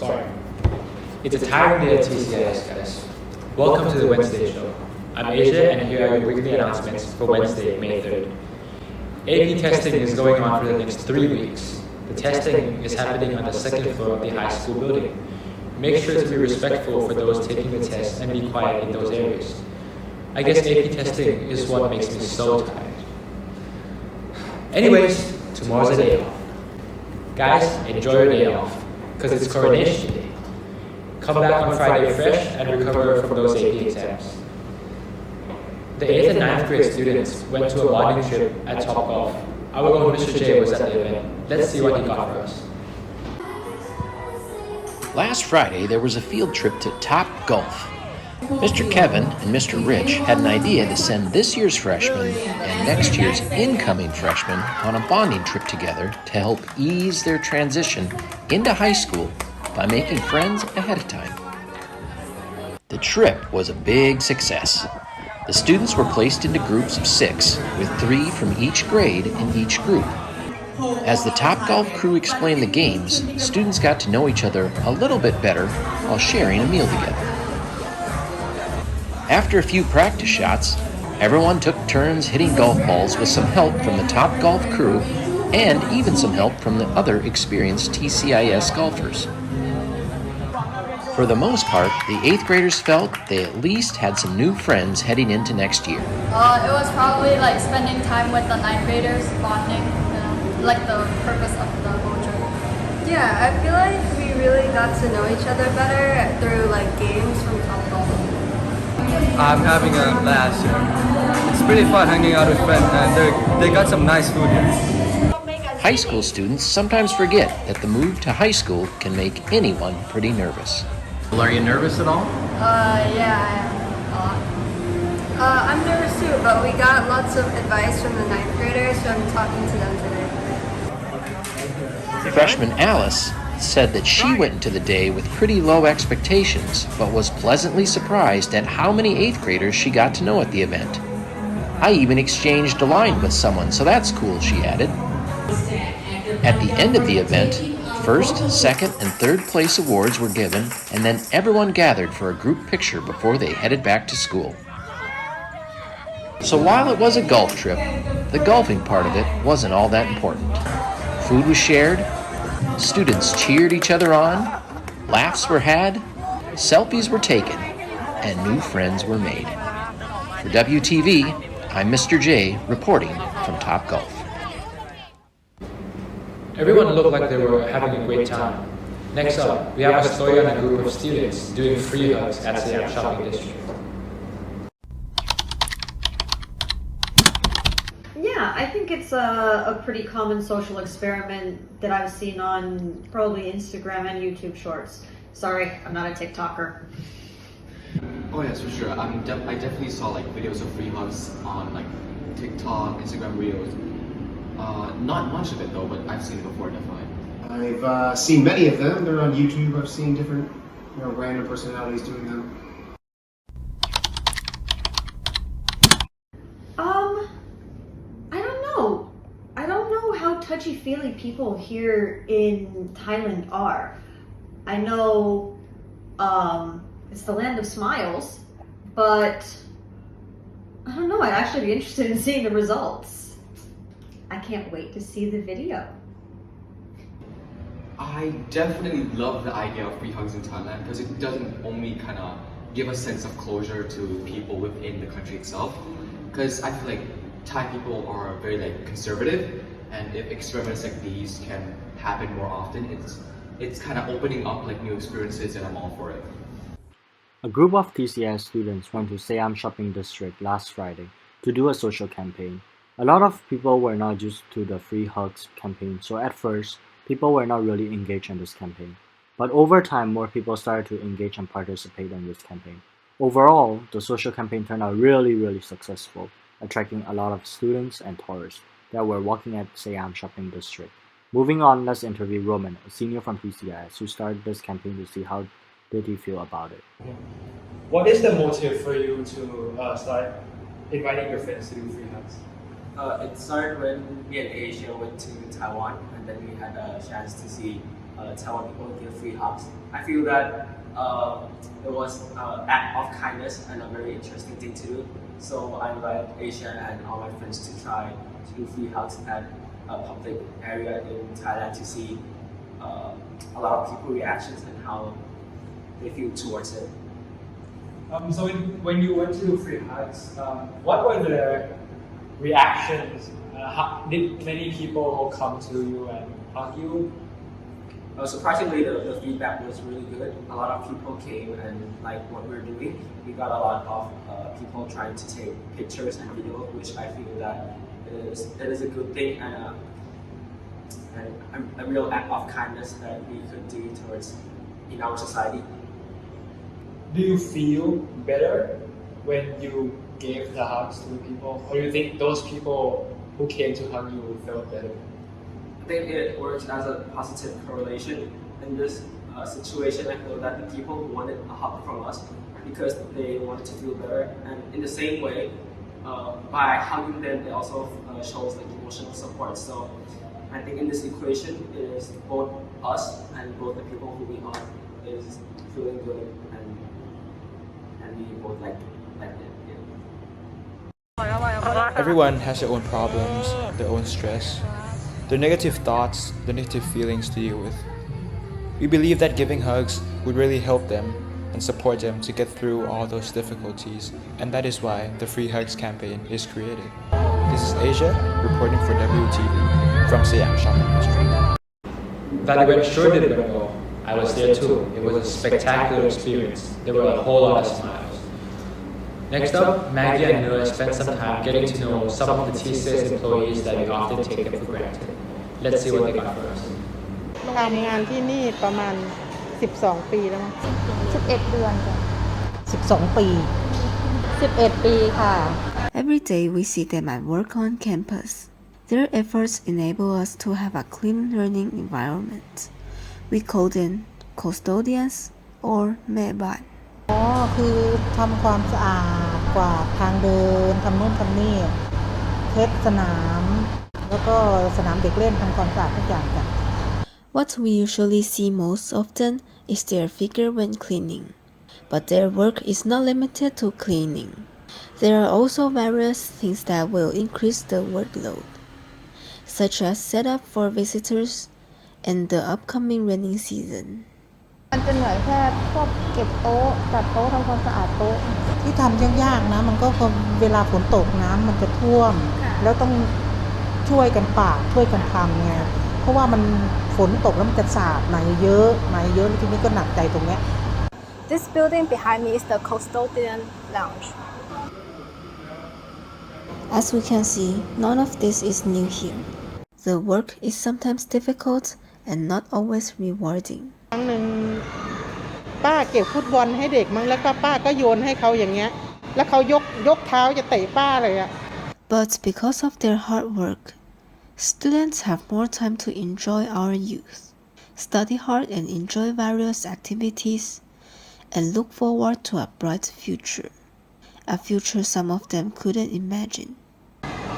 sorry. It's a tiring day at TCIS, guys. Welcome to the Wednesday show. I'm Asia, and here are your weekly announcements for Wednesday, May 3rd. AP testing is going on for the next 3 weeks. The testing is happening on the second floor of the high school building. Make sure to be respectful for those taking the test and be quiet in those areas. I guess AP testing is what makes me so tired. Anyways, tomorrow's a day off. Guys, enjoy your day off, because it's coronation day. Come back on Friday fresh and recover from those AP exams. The 8th and 9th grade students went to a bonding trip at Topgolf. Our own Mr. J was at the event. Let's see what he got for us. Last Friday, there was a field trip to Top Golf. Mr. Kevin and Mr. Rich had an idea to send this year's freshmen and next year's incoming freshmen on a bonding trip together to help ease their transition into high school by making friends ahead of time. The trip was a big success. The students were placed into groups of 6, with 3 from each grade in each group. As the Top Golf crew explained the games, students got to know each other a little bit better while sharing a meal together. After a few practice shots, everyone took turns hitting golf balls with some help from the Top Golf crew and even some help from the other experienced TCIS golfers. For the most part, the 8th graders felt they at least had some new friends heading into next year. It was probably like spending time with the 9th graders, bonding, like the purpose of the whole trip. Yeah, I feel like we really got to know each other better through like games from Topgolf. I'm having a blast here. It's pretty fun hanging out with friends, and they got some nice food here. High school students sometimes forget that the move to high school can make anyone pretty nervous. Well, are you nervous at all? Yeah, I am a lot. I'm nervous too, but we got lots of advice from the 9th graders, so I'm talking to them today. Freshman Alice said that she went into the day with pretty low expectations, but was pleasantly surprised at how many 8th graders she got to know at the event. I even exchanged a line with someone, so that's cool, she added. At the end of the event, first, second, and third place awards were given, and then everyone gathered for a group picture before they headed back to school. So while it was a golf trip, the golfing part of it wasn't all that important. Food was shared, students cheered each other on, laughs were had, selfies were taken, and new friends were made. For WTV, I'm Mr. J reporting from Top Golf. Everyone looked like they were having a great time. Next up, we have a story on a group of students doing free hugs at Siam Shopping District. Yeah, I think it's a pretty common social experiment that I've seen on probably Instagram and YouTube Shorts. Sorry, I'm not a TikToker. Oh yes, for sure. I definitely saw like videos of free hugs on like TikTok, Instagram Reels. Not much of it though, but I've seen it before definitely. I've seen many of them. They're on YouTube. I've seen different, random personalities doing them. I don't know how touchy-feely people here in Thailand are. I know it's the land of smiles, but I don't know, I'd actually be interested in seeing the results. I can't wait to see the video. I definitely love the idea of free hugs in Thailand because it doesn't only kind of give a sense of closure to people within the country itself. Because I feel like Thai people are very conservative, and if experiments like these can happen more often, it's kind of opening up new experiences, and I'm all for it. A group of TCS students went to Siam Shopping District last Friday to do a social campaign. A lot of people were not used to the free hugs campaign, so at first, people were not really engaged in this campaign. But over time, more people started to engage and participate in this campaign. Overall, the social campaign turned out really successful, attracting a lot of students and tourists that were walking at Siam Shopping District. Moving on, let's interview Roman, a senior from TCIS, who started this campaign to see how did he feel about it. What is the motive for you to start inviting your friends to do free hugs? It started when me and Asia went to Taiwan, and then we had a chance to see telling people to give free hugs. I feel that it was an act of kindness and a very interesting thing to do. So I invite Asia and all my friends to try to do free hugs at a public area in Thailand to see a lot of people's reactions and how they feel towards it. So when you went to do free hugs, what were the reactions? Did many people come to you and hug you? Surprisingly, the feedback was really good. A lot of people came and liked what we're doing. We got a lot of people trying to take pictures and videos, which I feel that it is a good thing and a real act of kindness that we could do towards in our society. Do you feel better when you gave the hugs to people, or do you think those people who came to hug you felt better? I think it works as a positive correlation. In this situation, I feel that the people wanted a hug from us because they wanted to feel better, and in the same way, by hugging them, it also shows like emotional support. So I think in this equation, it is both us and both the people who we hug is feeling good, and we both like it. Yeah. Everyone has their own problems, their own stress, their negative thoughts, their negative feelings to deal with. We believe that giving hugs would really help them and support them to get through all those difficulties, and that is why the Free Hugs campaign is created. This is Asia, reporting for WTV from Siam Shopping District. That event sure did go well. I was there too. It was a spectacular experience. There were a whole lot of smiles. Next up, Maggie and Noey spent some time getting to know some of the TCS employees that we often take them for granted. Let's see what they got for us. ทำงานที่นี่ประมาณ12 ปีแล้วมั้ง 11 เดือนจ้ะ 12 ปี 11 ปีค่ะ Every day we see them at work on campus. Their efforts enable us to have a clean learning environment. We call them custodians or แม่บ้าน คือทำความสะอาดกวาดทางเดินทำโน่นทำนี่เช็ดสนามแล้วก็สนามเด็กเล่นทำความสะอาดทุกอย่างจ้ะ What we usually see most often is their figure when cleaning. But their work is not limited to cleaning. There are also various things that will increase the workload, such as setup for visitors and the upcoming rainy season. มันจะเหนื่อยแค่พวกเก็บโต๊ะจัดโต๊ะทำความสะอาดโต๊ะ ที่ทำยากๆนะมันก็เวลาฝนตกน้ำมันจะท่วม แล้วต้องช่วยกันปาดช่วยกันทำไงเพราะว่ามันฝนตกแล้วมันจะสาดมาเยอะแล้วทีนี้ก็หนักใจตรงเนี้ย This building behind me is the custodian lounge. As we can see, none of this is new here. The work is sometimes difficult and not always rewarding. ครั้งหนึ่งป้าเก็บฟุตบอลให้เด็กมั้งแล้วก็ป้าก็โยนให้เขาอย่างเงี้ยแล้วเขายกเท้าจะเตะป้าเลยอะ But because of their hard work, students have more time to enjoy our youth, study hard and enjoy various activities, and look forward to a bright future, a future some of them couldn't imagine.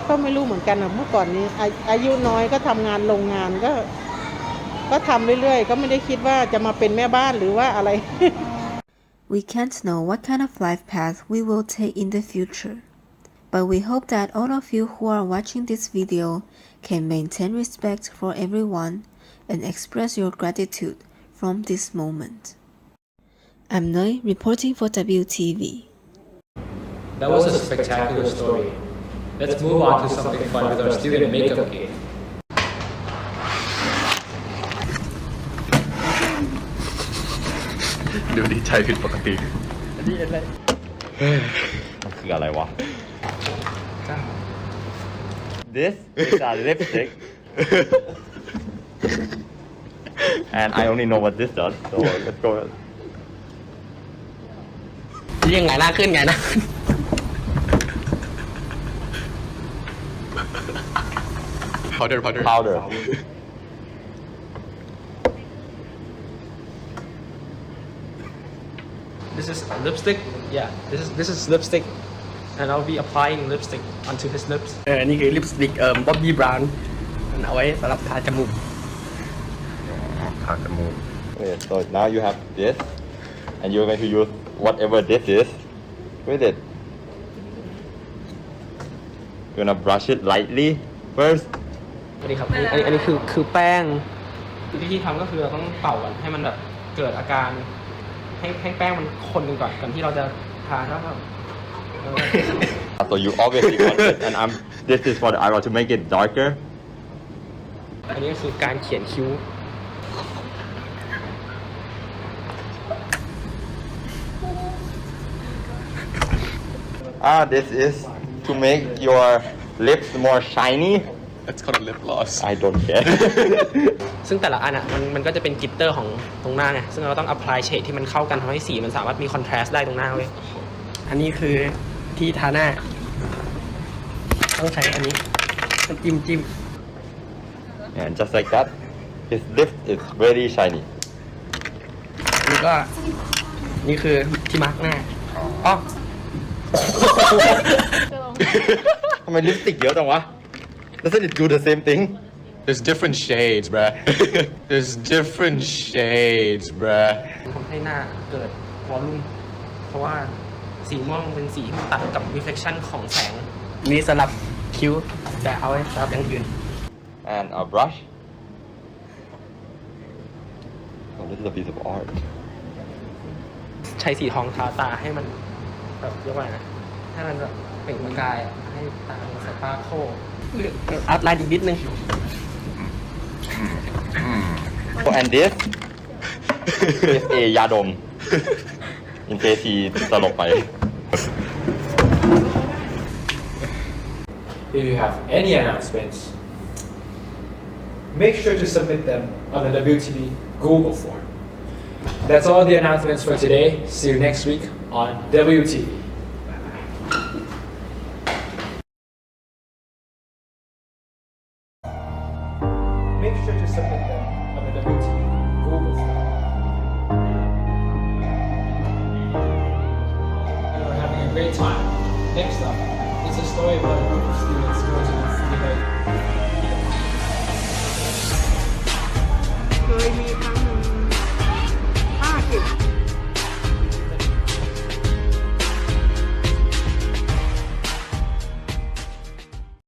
ก็ไม่รู้เหมือนกันนะเมื่อก่อนนี้อายุน้อยก็ทำงานโรงงานก็ทำเรื่อยๆก็ไม่ได้คิดว่าจะมาเป็นแม่บ้านหรือว่าอะไร We can't know what kind of life path we will take in the future, but we hope that all of you who are watching this video can maintain respect for everyone and express your gratitude from this moment. I'm Noey, reporting for WTV. That was a spectacular story. Let's move on to something fun with our student makeup game. ดูดีใจผิดปกติอันนี้อะไรมันคืออะไรวะ This is a lipstick and I only know what this does so let's go ยังไงหน้าขึ้นไงนะ powder This is lipstick. Yeah, this is lipstick, and I'll be applying lipstick onto his lips. นี่คือลิปสติกบ๊อบบี้บราวน์เอาไว้สำหรับทาจมูก hard to move. Okay, so now you have this, and you're going to use whatever this is with it. You're gonna brush it lightly first. สวัสดีครับอันนี้คือแป้งวิธีทำก็คือเราต้องเป่าก่อนให้มันแบบเกิดอาการให้แป้งมันคนกันก่อนที่เราจะทาครับ So you obviously want it, and this is for the eyebrow to make it darker. อันนี้คือการเขียนคิ้ว This is to make your lips more shiny. It's called a lip gloss. I don't care. ซึ่งแต่ละอันอ่ะมันก็จะเป็นกลิตเตอร์ของตรงหน้าไงซึ่งเราต้อง apply shade ที่มันเข้ากันทำให้สีมันสามารถมี contrast ได้ตรงหน้าเว้ยอันนี้คือที่ทาหน้าต้องใช้อันนี้จิ้ม And just like that, his lips is very shiny. นี่ก็นี่คือที่มาร์กหน้าอ๋อ ทำไมลิปสติกเยอะจังวะ Doesn't it do the same thing? There's different shades, bruh. There's different shades, bruh. ทำให้หน้าเกิดวอลลุ่มเพราะว่าสีม่วงเป็นสีที่มันตัดกับ reflection ของแสงนี่สำหรับคิ้วแต่เอาไว้สำหรับอย่างอื่น And a brush. Oh, this is a piece of art. ใช้สีทองทาตาให้มันแบบเรียกว่าไงนะให้มันแบบเปล่งประกายให้ตาสปาร์โคอัพไลน์อีกนิดนึง Oh, and this is a ยาดม in case he ตลกไป If you have any announcements, make sure to submit them on the WTV Google form. That's all the announcements for today. See you next week on WTV. Make sure to submit them on the WTV Google form. We're having a great time. Next up, it's a story about a group of students going to the free night